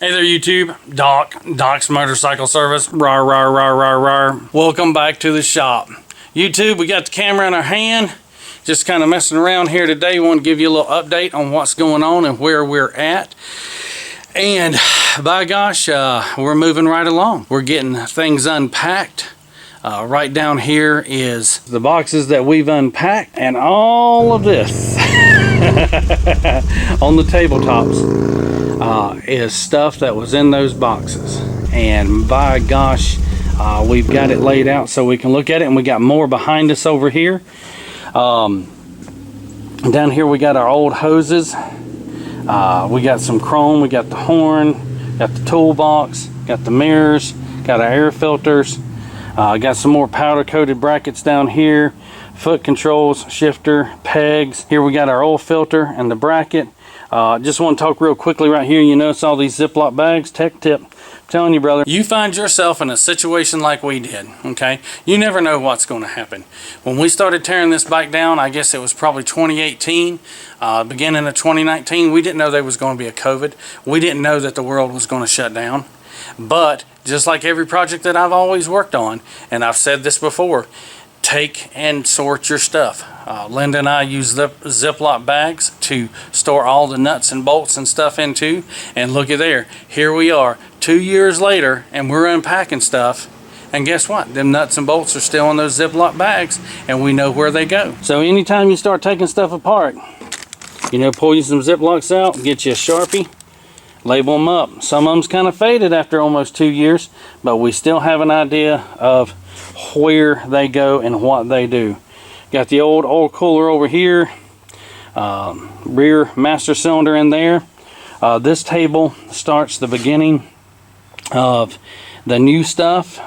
Hey there YouTube, Doc's Motorcycle Service, rawr, rawr, rawr, rawr, rawr. Welcome back to the shop. YouTube, we got the camera in our hand, just kind of messing around here today. Want to give you a little update on what's going on and where we're at. And by gosh, we're moving right along. We're getting things unpacked. Right down here is the boxes that we've unpacked, and all of this on the tabletops is stuff that was in those boxes. And by gosh, we've got it laid out so we can look at it, and we got more behind us over here. Down here we got our old hoses. We got some chrome, we got the horn, got the toolbox, got the mirrors, got our air filters. Got some more powder coated brackets down here, foot controls, shifter, pegs. Here we got our oil filter and the bracket. Just want to talk real quickly right here. You notice all these Ziploc bags. Tech tip, I'm telling you, brother, you find yourself in a situation like we did, okay? You never know what's going to happen. When we started tearing this bike down, I guess it was probably 2018, beginning of 2019, we didn't know there was going to be a COVID. We didn't know that the world was going to shut down. But just like every project that I've always worked on, and I've said this before, take and sort your stuff. Linda and I use Ziploc bags to store all the nuts and bolts and stuff into, and look at there, here we are 2 years later, and we're unpacking stuff, and guess what, them nuts and bolts are still in those Ziploc bags, and we know where they go. So anytime you start taking stuff apart, you know, pull you some Ziplocs out, get you a Sharpie, label them up. Some of them's kind of faded after almost 2 years, but we still have an idea of where they go and what they do. Got the old oil cooler over here, rear master cylinder in there. This table starts the beginning of the new stuff.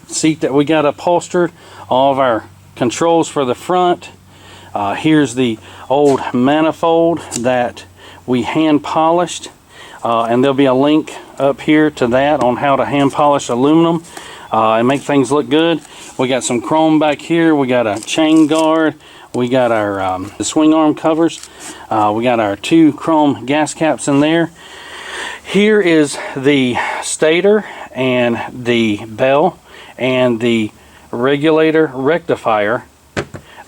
Seat that we got upholstered, all of our controls for the front. Here's the old manifold that we hand polished. And there'll be a link up here to that on how to hand polish aluminum and make things look good. We got some chrome back here. We got a chain guard. We got our the swing arm covers. We got our 2 chrome gas caps in there. Here is the stator and the bell and the regulator rectifier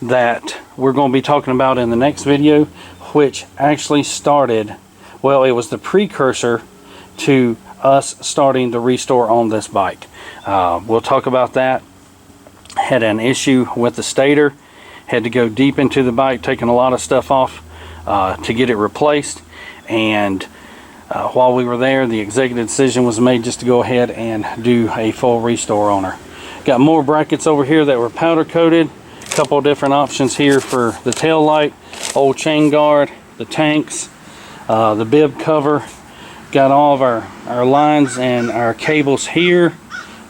that we're going to be talking about in the next video, which actually started, well, it was the precursor to us starting to restore on this bike. We'll talk about that. Had an issue with the stator. Had to go deep into the bike, taking a lot of stuff off to get it replaced. And while we were there, the executive decision was made just to go ahead and do a full restore on her. Got more brackets over here that were powder coated. A couple of different options here for the tail light, old chain guard, the tanks, the bib cover. Got all of our lines and our cables here,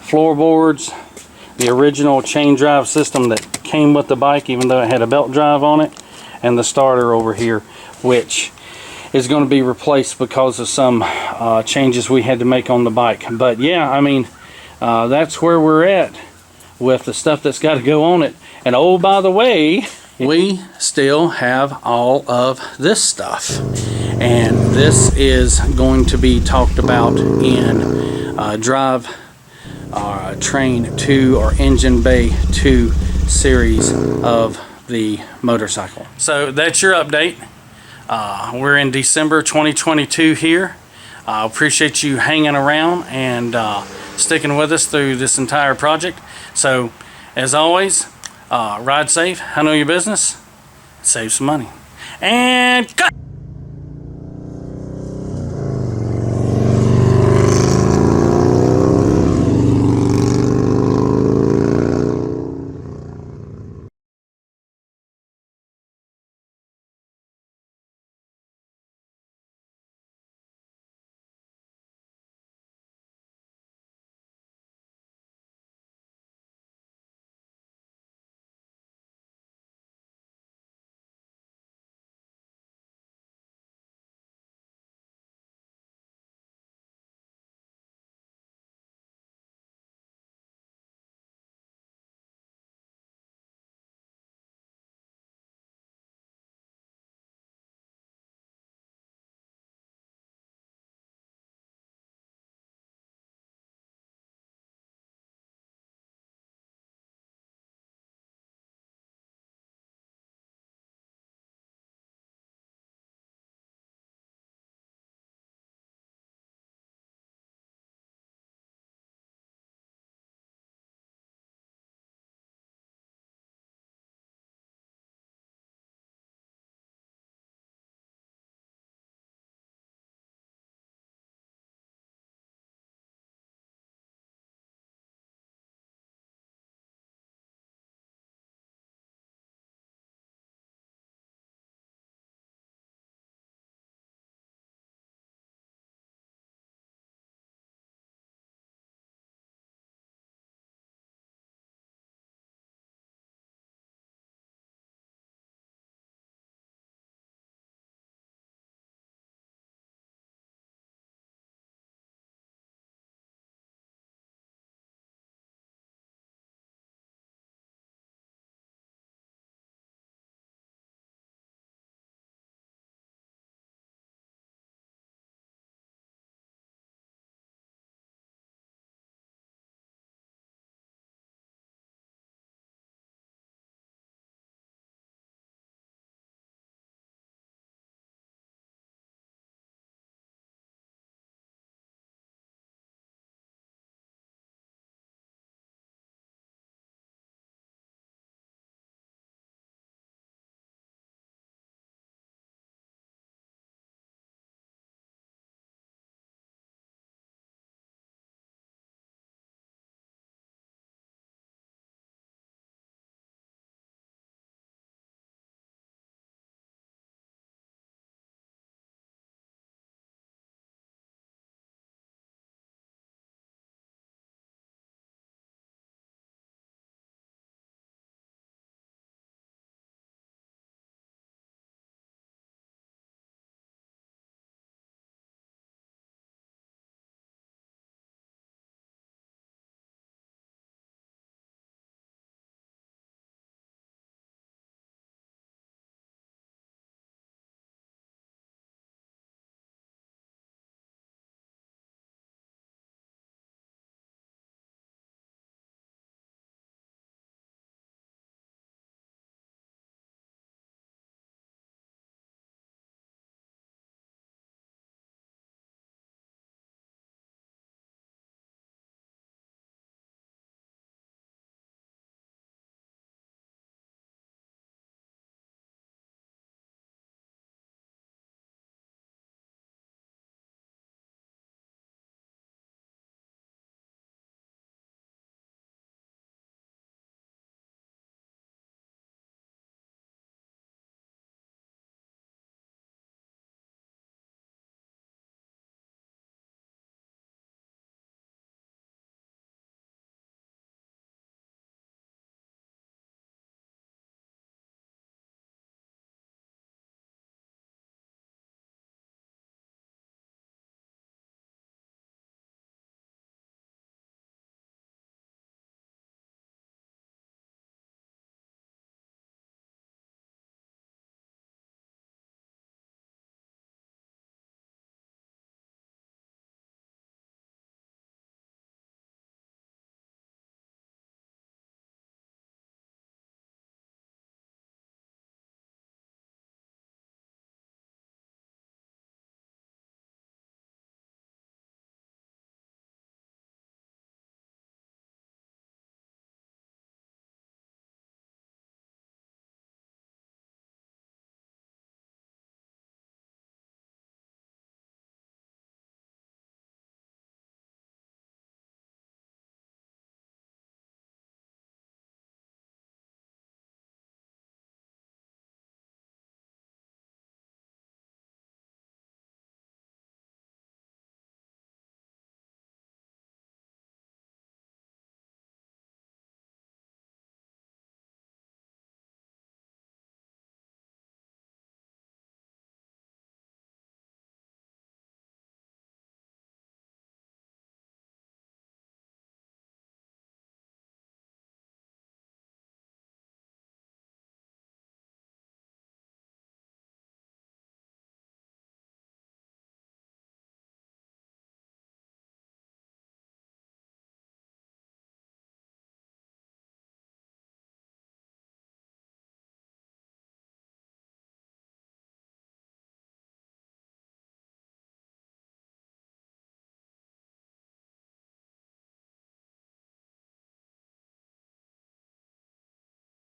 floorboards, the original chain drive system that came with the bike, even though it had a belt drive on it, and the starter over here, which is going to be replaced because of some changes we had to make on the bike. But yeah, I mean, that's where we're at with the stuff that's got to go on it. And oh, by the way, we still have all of this stuff, and this is going to be talked about in drive train 2 or engine bay 2 series of the motorcycle. So that's your update. We're in December 2022 here. I appreciate you hanging around and sticking with us through this entire project. So as always, ride safe, handle your business, save some money, and cut!